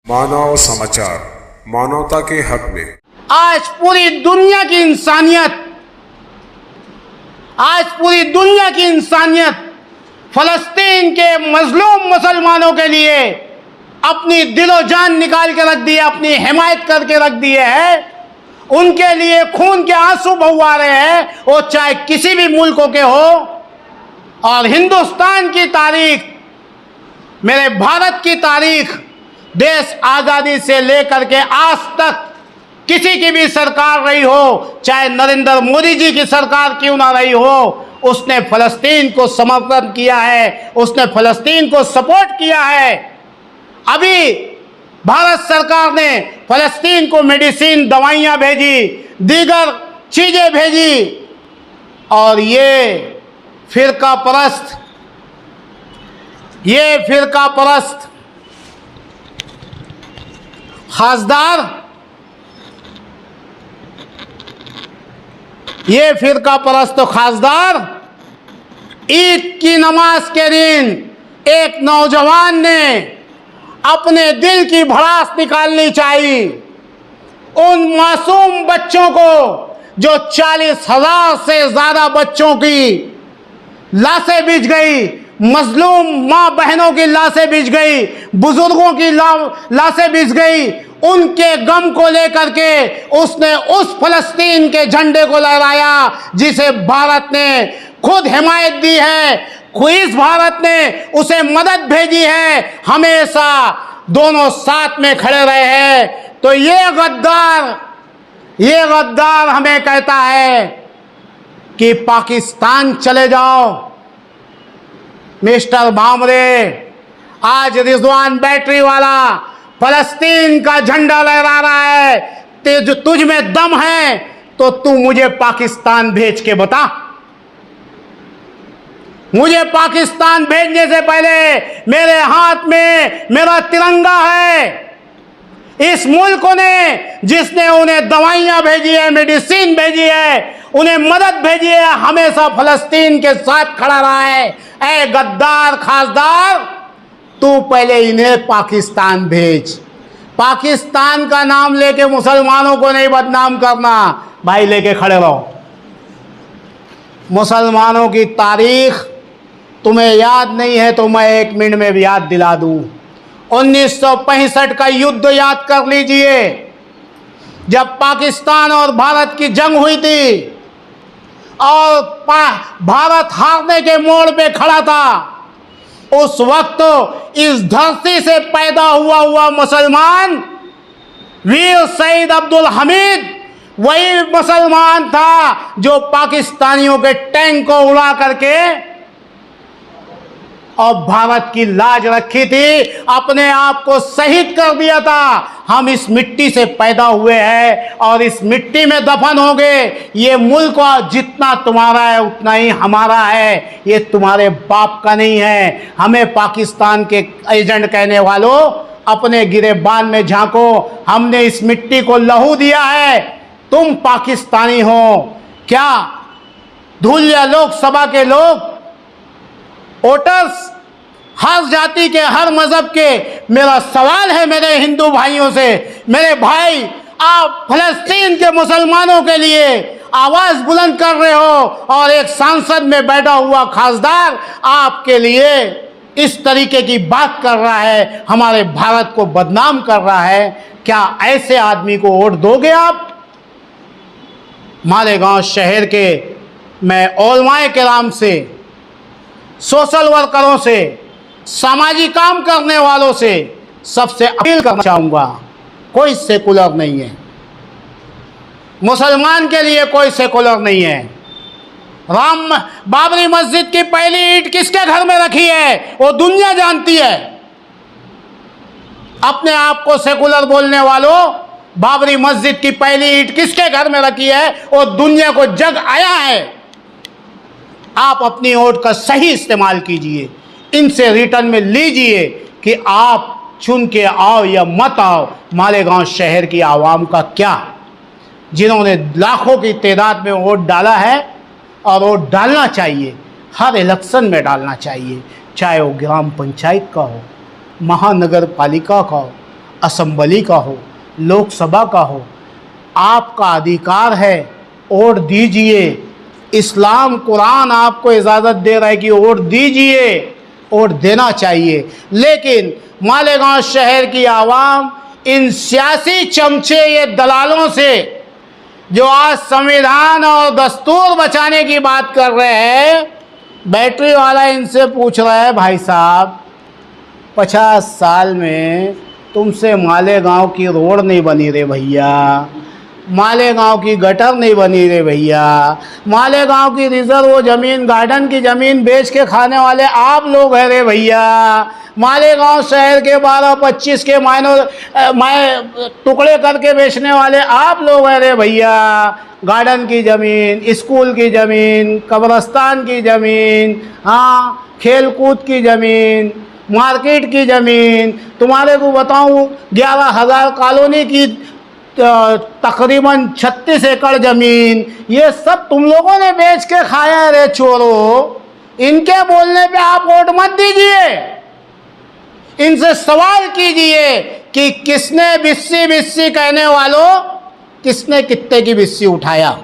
मानव समाचार, मानवता के हक में। आज पूरी दुनिया की इंसानियत फलस्तीन के मजलूम मुसलमानों के लिए अपनी दिलो जान निकाल के रख दी है, अपनी हिमायत करके रख दी है। उनके लिए खून के आंसू बहा रहे हैं, वो चाहे किसी भी मुल्कों के हो। और हिंदुस्तान की तारीख, मेरे भारत की तारीख, देश आज़ादी से लेकर के आज तक किसी की भी सरकार रही हो, चाहे नरेंद्र मोदी जी की सरकार क्यों ना रही हो, उसने फलस्तीन को समर्थन किया है, उसने फलस्तीन को सपोर्ट किया है। अभी भारत सरकार ने फलस्तीन को मेडिसिन, दवाइयाँ भेजी, दीगर चीज़ें भेजी। और ये फिरका परस्त खासदार, ये फिरका परस्त खासदार ईद की नमाज के दिन एक नौजवान ने अपने दिल की भड़ास निकालनी चाहिए। उन मासूम बच्चों को, जो 40,000 से ज़्यादा बच्चों की लाशें बिछ गई, मजलूम माँ बहनों की लाशें बिछ गई, बुजुर्गों की लाशें बिछ गई, उनके गम को लेकर के उसने उस फलस्तीन के झंडे को लहराया जिसे भारत ने खुद हिमायत दी है। इस भारत ने उसे मदद भेजी है, हमेशा दोनों साथ में खड़े रहे हैं। तो ये गद्दार हमें कहता है कि पाकिस्तान चले जाओ। मिस्टर भामरे, आज रिजवान बैटरी वाला फलस्तीन का झंडा लहरा रहा है। तुझ में दम है तो तू मुझे पाकिस्तान भेज के बता। मुझे पाकिस्तान भेजने से पहले मेरे हाथ में मेरा तिरंगा है। इस मुल्क ने, जिसने उन्हें दवाइयाँ भेजी है, मेडिसिन भेजी है, उन्हें मदद भेजी है, हमेशा फलस्तीन के साथ खड़ा रहा है। ऐ गद्दार खासदार, तू पहले इन्हें पाकिस्तान भेज। पाकिस्तान का नाम लेके मुसलमानों को नहीं बदनाम करना भाई, लेके खड़े रहो। मुसलमानों की तारीख तुम्हें याद नहीं है तो मैं 1 मिनट में भी याद दिला दूं। 1965 का युद्ध याद कर लीजिए, जब पाकिस्तान और भारत की जंग हुई थी और भारत हारने के मोड़ पे खड़ा था। उस वक्त इस धरती से पैदा हुआ मुसलमान वीर शहीद अब्दुल हमीद वही मुसलमान था जो पाकिस्तानियों के टैंक को उड़ा करके और भारत की लाज रखी थी, अपने आप को शहीद कर दिया था। हम इस मिट्टी से पैदा हुए हैं और इस मिट्टी में दफन होंगे। ये मुल्क जितना तुम्हारा है उतना ही हमारा है, ये तुम्हारे बाप का नहीं है। हमें पाकिस्तान के एजेंट कहने वालों, अपने गिरेबान में झांको। हमने इस मिट्टी को लहू दिया है, तुम पाकिस्तानी हो क्या? धुलिया लोकसभा के लोग, वोटर्स, हर जाति के, हर मजहब के, मेरा सवाल है मेरे हिंदू भाइयों से, मेरे भाई, आप फलस्तीन के मुसलमानों के लिए आवाज़ बुलंद कर रहे हो और एक सांसद में बैठा हुआ खासदार आपके लिए इस तरीके की बात कर रहा है, हमारे भारत को बदनाम कर रहा है। क्या ऐसे आदमी को वोट दोगे आप? मालेगांव शहर के मैं उलमाए किराम से, सोशल वर्करों से, सामाजिक काम करने वालों से सबसे अपील करना चाहूँगा, कोई सेकुलर नहीं है। मुसलमान के लिए कोई सेकुलर नहीं है। बाबरी मस्जिद की पहली ईंट किसके घर में रखी है वो दुनिया जानती है। अपने आप को सेकुलर बोलने वालों, बाबरी मस्जिद की पहली ईंट किसके घर में रखी है वो दुनिया को जग आया है। आप अपनी वोट का सही इस्तेमाल कीजिए, इनसे रिटर्न में लीजिए कि आप चुन के आओ या मत आओ। मालेगांव शहर की आवाम का क्या, जिन्होंने लाखों की तादाद में वोट डाला है और वोट डालना चाहिए, हर इलेक्शन में डालना चाहिए, चाहे वो ग्राम पंचायत का हो, महानगर पालिका का हो, असम्बली का हो, लोकसभा का हो, आपका अधिकार है, वोट दीजिए। इस्लाम कुरान आपको इजाज़त दे रहा है कि वोट दीजिए, वोट देना चाहिए। लेकिन मालेगांव शहर की आवाम इन सियासी चमचे, ये दलालों से जो आज संविधान और दस्तूर बचाने की बात कर रहे हैं, बैटरी वाला इनसे पूछ रहा है, भाई साहब 50 साल में तुमसे मालेगांव की रोड नहीं बनी रे भैया, मालेगांव की गटर नहीं बनी रे भैया, मालेगांव की रिजर्व ज़मीन, गार्डन की ज़मीन बेच के खाने वाले आप लोग हैं रे भैया, मालेगांव शहर के 12-25 के टुकड़े करके बेचने वाले आप लोग हैं रे भैया। गार्डन की ज़मीन, स्कूल की ज़मीन, कब्रस्तान की ज़मीन, हाँ, खेल कूद की ज़मीन, मार्केट की ज़मीन, तुम्हारे को बताऊं 11,000 कॉलोनी की तकरीबन 36 एकड़ ज़मीन, ये सब तुम लोगों ने बेच के खाया रे चोरों। इनके बोलने पे आप वोट मत दीजिए, इनसे सवाल कीजिए कि किसने बिस्सी बिस्सी कहने वालों, किसने कित्ते की बिस्सी उठाया।